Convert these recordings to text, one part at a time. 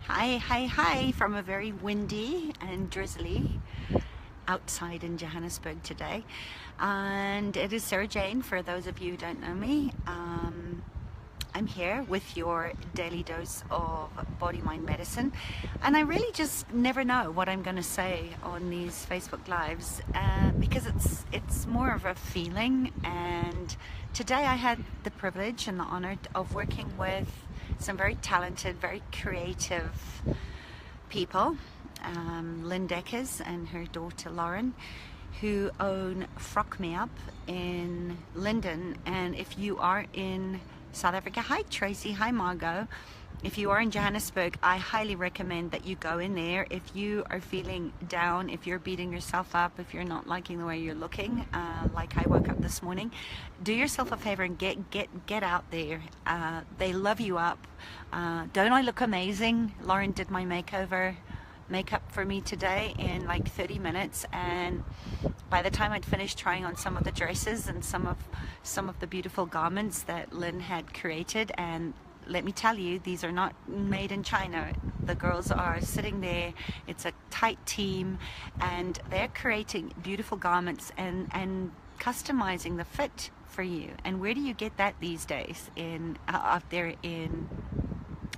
Hi from a very windy and drizzly outside in Johannesburg today. And it is Sarah Jane, for those of you who don't know me. I'm here with your daily dose of body mind medicine, and I really just never know what I'm going to say on these Facebook lives because it's more of a feeling. And today I had the privilege and the honor of working with some very talented, very creative people, Lynn Deckers and her daughter Lauren, who own Frock Me Up in Linden. And if you are in South Africa, hi Tracy, hi Margot. If you are in Johannesburg, I highly recommend that you go in there. If you are feeling down, if you're beating yourself up, if you're not liking the way you're looking, like I woke up this morning, do yourself a favor and get out there. They love you up. Don't I look amazing? Lauren did my makeup for me today in like 30 minutes, and by the time I'd finished trying on some of the dresses and some of the beautiful garments that Lynn had created, and let me tell you, these are not made in China. The girls are sitting there, it's a tight team, and they're creating beautiful garments and customizing the fit for you. And where do you get that these days out there in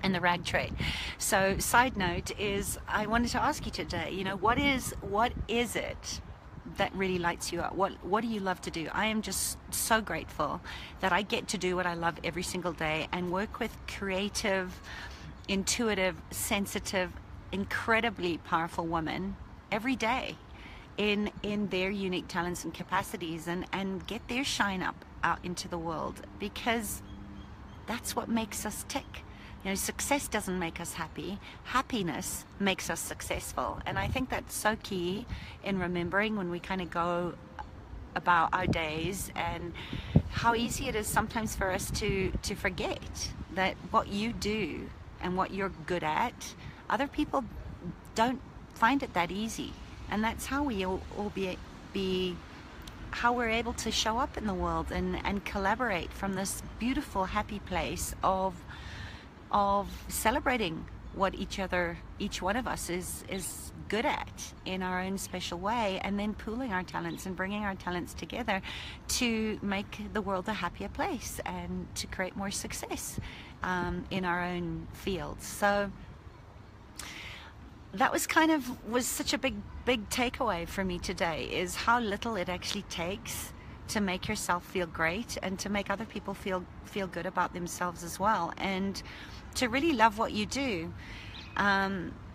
the rag trade? So side note is, I wanted to ask you today, what is it that really lights you up? What do you love to do? I am just so grateful that I get to do what I love every single day and work with creative, intuitive, sensitive, incredibly powerful women every day in their unique talents and capacities, and get their shine out into the world, because that's what makes us tick. Success doesn't make us happy. Happiness makes us successful. And I think that's so key in remembering when we kind of go about our days, and how easy it is sometimes for us to forget that what you do and what you're good at, other people don't find it that easy. And that's how we all be how we're able to show up in the world and collaborate from this beautiful, happy place of celebrating what each one of us is good at in our own special way, and then pooling our talents and bringing our talents together to make the world a happier place and to create more success in our own fields. So that was such a big takeaway for me today, is how little it actually takes to make yourself feel great and to make other people feel good about themselves as well, and to really love what you do,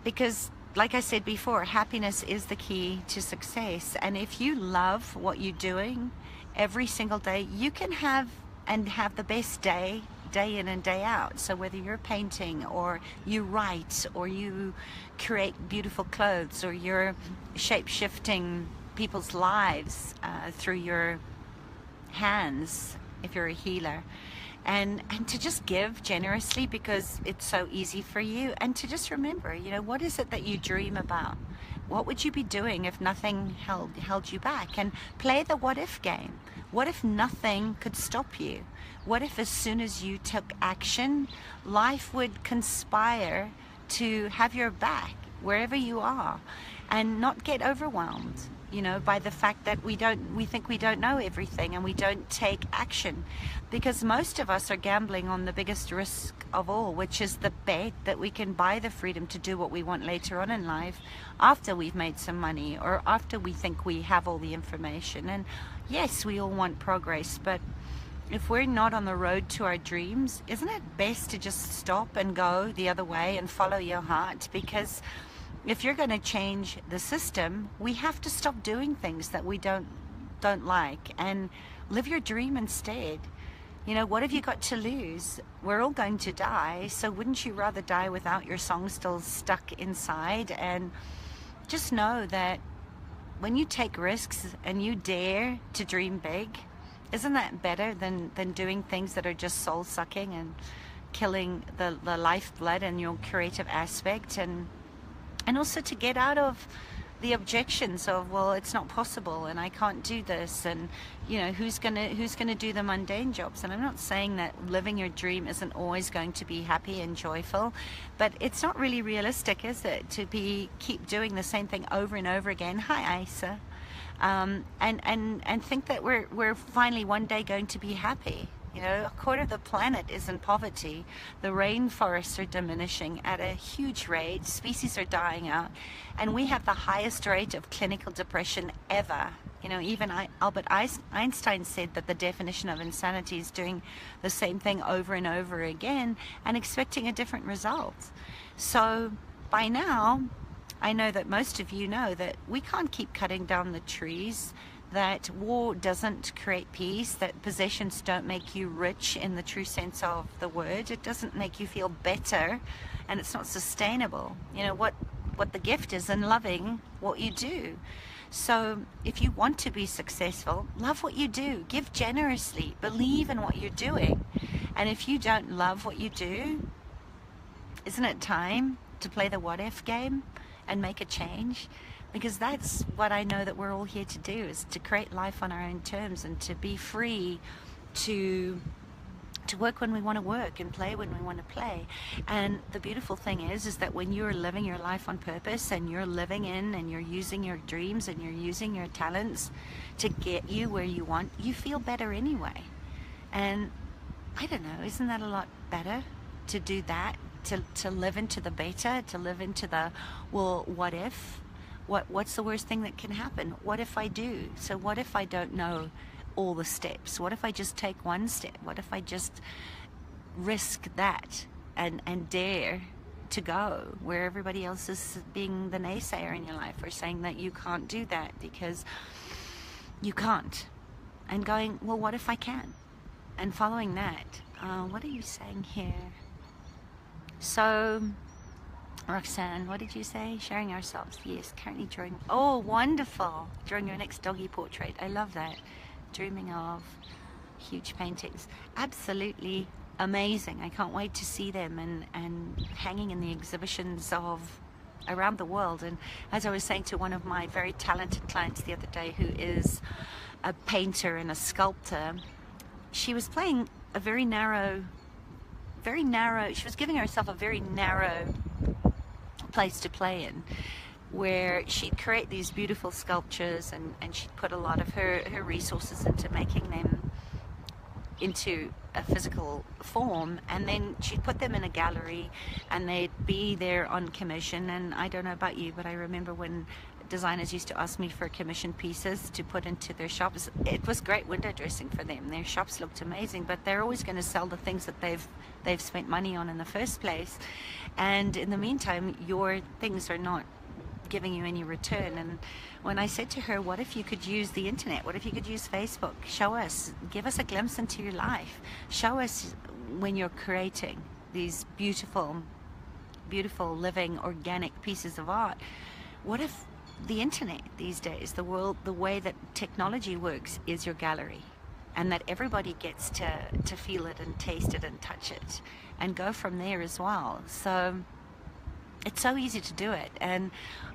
because like I said before, happiness is the key to success. And if you love what you're doing every single day, you can have the best day in and day out. So whether you're painting, or you write, or you create beautiful clothes, or you're shape-shifting people's lives through your hands, if you're a healer, and to just give generously because it's so easy for you, and to just remember, what is it that you dream about? What would you be doing if nothing held you back? And play the what if game. What if nothing could stop you? What if as soon as you took action, life would conspire to have your back wherever you are, and not get overwhelmed by the fact that we think we don't know everything, and we don't take action, because most of us are gambling on the biggest risk of all, which is the bet that we can buy the freedom to do what we want later on in life, after we've made some money, or after we think we have all the information. And yes, we all want progress, but if we're not on the road to our dreams, isn't it best to just stop and go the other way and follow your heart? Because if you're going to change the system, we have to stop doing things that we don't like, and live your dream instead. What have you got to lose? We're all going to die, so wouldn't you rather die without your song still stuck inside? And just know that when you take risks and you dare to dream big, isn't that better than doing things that are just soul-sucking and killing the lifeblood and your creative aspect? And also to get out of the objections of, well, it's not possible and I can't do this, and you know, who's gonna do the mundane jobs. And I'm not saying that living your dream isn't always going to be happy and joyful, but it's not really realistic, is it, to keep doing the same thing over and over again. Hi, Isa. And think that we're finally one day going to be happy. You know, a quarter of the planet is in poverty. The rainforests are diminishing at a huge rate. Species are dying out. And we have the highest rate of clinical depression ever. You know, even Albert Einstein said that the definition of insanity is doing the same thing over and over again and expecting a different result. So by now, I know that most of you know that we can't keep cutting down the trees, that war doesn't create peace, that possessions don't make you rich in the true sense of the word. It doesn't make you feel better, and it's not sustainable. You know, what the gift is in loving what you do. So if you want to be successful, love what you do, give generously, believe in what you're doing. And if you don't love what you do, isn't it time to play the what if game and make a change? Because that's what I know that we're all here to do, is to create life on our own terms and to be free to work when we want to work and play when we want to play. And the beautiful thing is that when you're living your life on purpose and you're living in and you're using your dreams and you're using your talents to get you where you want, you feel better anyway. And I don't know, isn't that a lot better to do that, to live into the better, to live into the, well, what if? What's the worst thing that can happen? What if I do? So what if I don't know all the steps? What if I just take one step? What if I just risk that and dare to go where everybody else is being the naysayer in your life, or saying that you can't do that because you can't, and going, well, what if I can? And following that. What are you saying here? So Roxanne, what did you say? Sharing ourselves. Yes, currently drawing. Oh, wonderful. Drawing your next doggy portrait. I love that. Dreaming of huge paintings. Absolutely amazing. I can't wait to see them and hanging in the exhibitions of around the world. And as I was saying to one of my very talented clients the other day, who is a painter and a sculptor, she was playing a very narrow, she was giving herself a very narrow place to play in, where she'd create these beautiful sculptures and she'd put a lot of her resources into making them into a physical form, and then she'd put them in a gallery and they'd be there on commission. And I don't know about you, but I remember when designers used to ask me for commission pieces to put into their shops. It was great window dressing for them. Their shops looked amazing, but they're always going to sell the things that they've spent money on in the first place. And in the meantime, your things are not giving you any return. And when I said to her, what if you could use the internet? What if you could use Facebook? Show us, give us a glimpse into your life. Show us when you're creating these beautiful, beautiful, living, organic pieces of art. What if the internet these days, the world, the way that technology works, is your gallery, and that everybody gets to feel it and taste it and touch it and go from there as well. So it's so easy to do it. And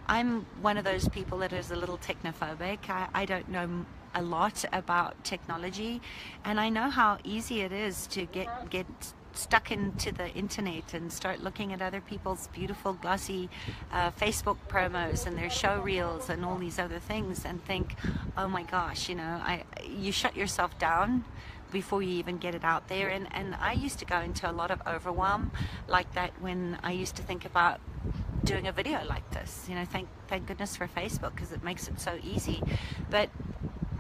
I'm one of those people that is a little technophobic. I don't know a lot about technology, and I know how easy it is to get stuck into the internet and start looking at other people's beautiful glossy Facebook promos and their show reels and all these other things and think, oh my gosh, you know, you shut yourself down before you even get it out there. And I used to go into a lot of overwhelm like that when I used to think about doing a video like this. You know, thank goodness for Facebook, because it makes it so easy. But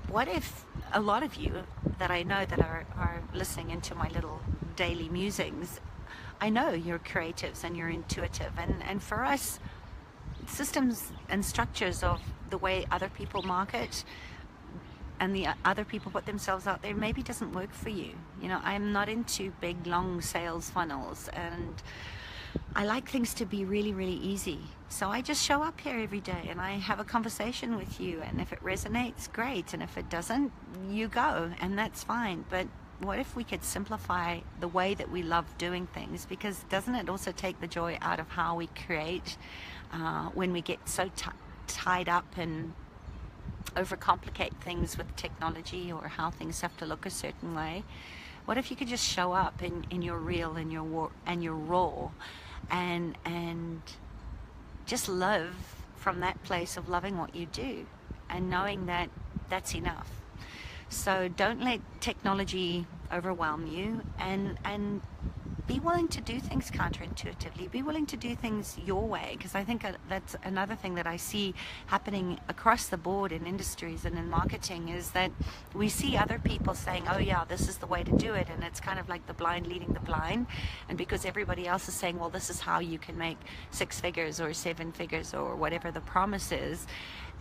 what if a lot of you that I know that are listening into my little daily musings, I know you're creatives and you're intuitive, and for us, systems and structures of the way other people market and the other people put themselves out there maybe doesn't work for you. You know, I'm not into big long sales funnels, and I like things to be really, really easy. So I just show up here every day and I have a conversation with you, and if it resonates, great, and if it doesn't, you go, and that's fine. But what if we could simplify the way that we love doing things? Because doesn't it also take the joy out of how we create when we get so tied up and overcomplicate things with technology or how things have to look a certain way. What if you could just show up in your real and your raw, and just live from that place of loving what you do and knowing that that's enough. So don't let technology overwhelm you, and be willing to do things counterintuitively. Be willing to do things your way, because I think that's another thing that I see happening across the board in industries and in marketing, is that we see other people saying, oh yeah, this is the way to do it, and it's kind of like the blind leading the blind. And because everybody else is saying, well, this is how you can make 6 figures or 7 figures or whatever the promise is,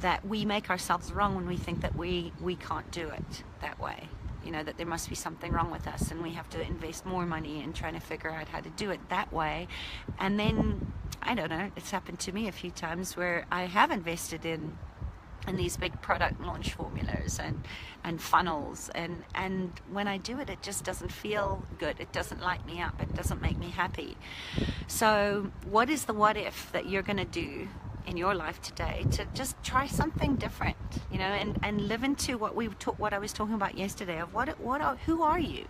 that we make ourselves wrong when we think that we can't do it that way. You know, that there must be something wrong with us and we have to invest more money in trying to figure out how to do it that way. And then, I don't know, it's happened to me a few times where I have invested in these big product launch formulas and funnels, and when I do it, it just doesn't feel good. It doesn't light me up. It doesn't make me happy. So what is the what if that you're going to do in your life today to just try something different, you know, and live into what I was talking about yesterday of who are you?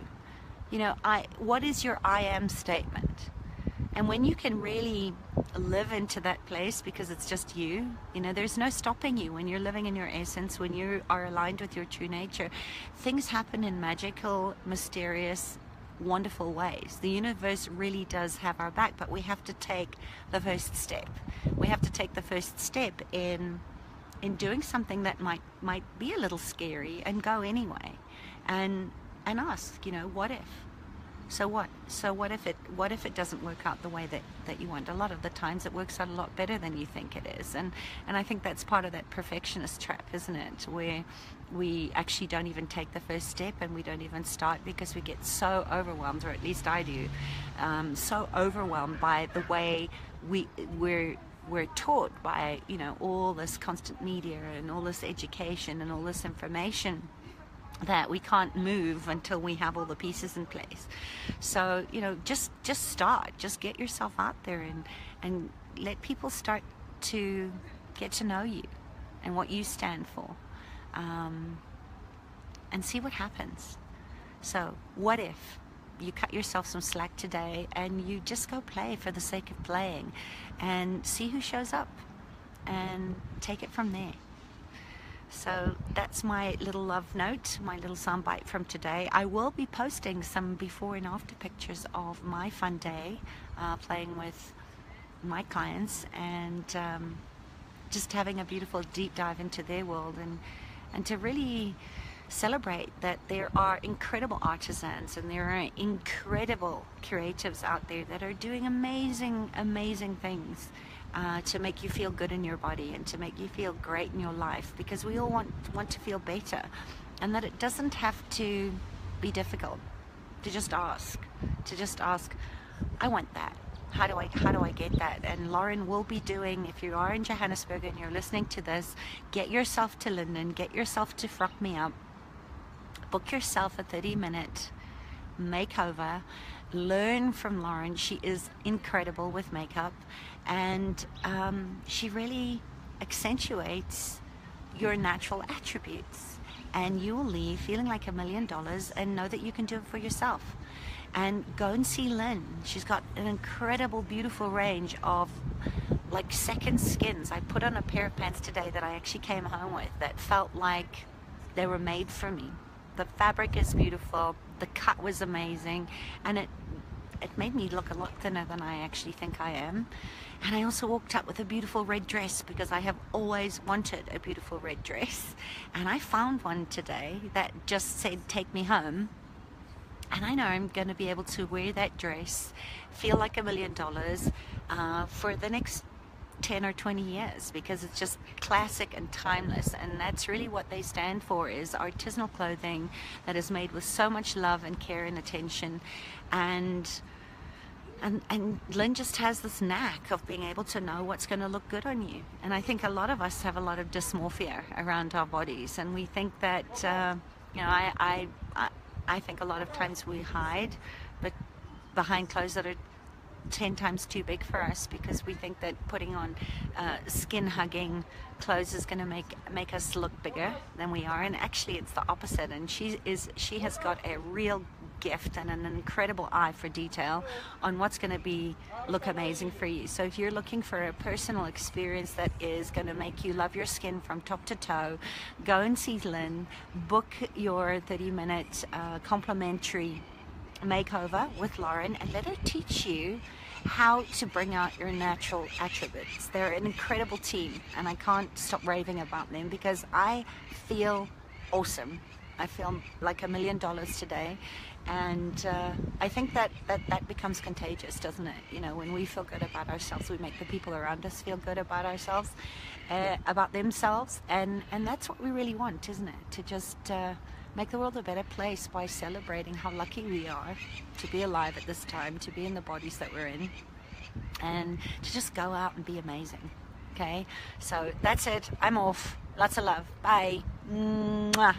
You know, what is your I am statement? And when you can really live into that place, because it's just you know, there's no stopping you when you're living in your essence, when you are aligned with your true nature. Things happen in magical, mysterious, wonderful ways. The universe really does have our back, but we have to take the first step. We have to take the first step in doing something that might be a little scary, and go anyway, and ask, you know, what if? So what if it doesn't work out the way that you want? A lot of the times it works out a lot better than you think it is, and I think that's part of that perfectionist trap, isn't it, where we actually don't even take the first step and we don't even start because we get so overwhelmed, or at least I do, so overwhelmed by the way we're taught by, you know, all this constant media and all this education and all this information, that we can't move until we have all the pieces in place. So, you know, just start, just get yourself out there and let people start to get to know you and what you stand for, and see what happens. So what if you cut yourself some slack today and you just go play for the sake of playing, and see who shows up and take it from there. So that's my little love note, my little soundbite from today. I will be posting some before and after pictures of my fun day playing with my clients, and just having a beautiful deep dive into their world, and to really celebrate that there are incredible artisans and there are incredible creatives out there that are doing amazing things to make you feel good in your body and to make you feel great in your life, because we all want to feel better, and that it doesn't have to be difficult to just ask, I want that. How do I get that? And Lauren will be doing, if you are in Johannesburg and you're listening to this, get yourself to London, get yourself to Frock Me Up, book yourself a 30-minute makeover, learn from Lauren. She is incredible with makeup, and she really accentuates your natural attributes, and you will leave feeling like $1 million and know that you can do it for yourself. And go and see Lynn. She's got an incredible, beautiful range of like second skins. I put on a pair of pants today that I actually came home with that felt like they were made for me. The fabric is beautiful, the cut was amazing, and it made me look a lot thinner than I actually think I am. And I also walked up with a beautiful red dress, because I have always wanted a beautiful red dress, and I found one today that just said take me home. And I know I'm going to be able to wear that dress, feel like $1 million for the next 10 or 20 years, because it's just classic and timeless. And that's really what they stand for, is artisanal clothing that is made with so much love and care and attention. And Lynn just has this knack of being able to know what's going to look good on you. And I think a lot of us have a lot of dysmorphia around our bodies, and we think that you know, I think a lot of times we hide, but behind clothes that are 10 times too big for us, because we think that putting on skin hugging clothes is going to make us look bigger than we are, and actually it's the opposite. And she has got a real gift and an incredible eye for detail on what's going to look amazing for you. So if you're looking for a personal experience that is going to make you love your skin from top to toe, go and see Lynn. Book your 30-minute complimentary makeover with Lauren, and let her teach you how to bring out your natural attributes. They're an incredible team, and I can't stop raving about them because I feel awesome. I feel like $1 million today, and I think that becomes contagious, doesn't it? You know, when we feel good about ourselves, we make the people around us feel good about ourselves, about themselves, and that's what we really want, isn't it? To just make the world a better place by celebrating how lucky we are to be alive at this time, to be in the bodies that we're in, and to just go out and be amazing. Okay, so that's it. I'm off. Lots of love. Bye. Mwah.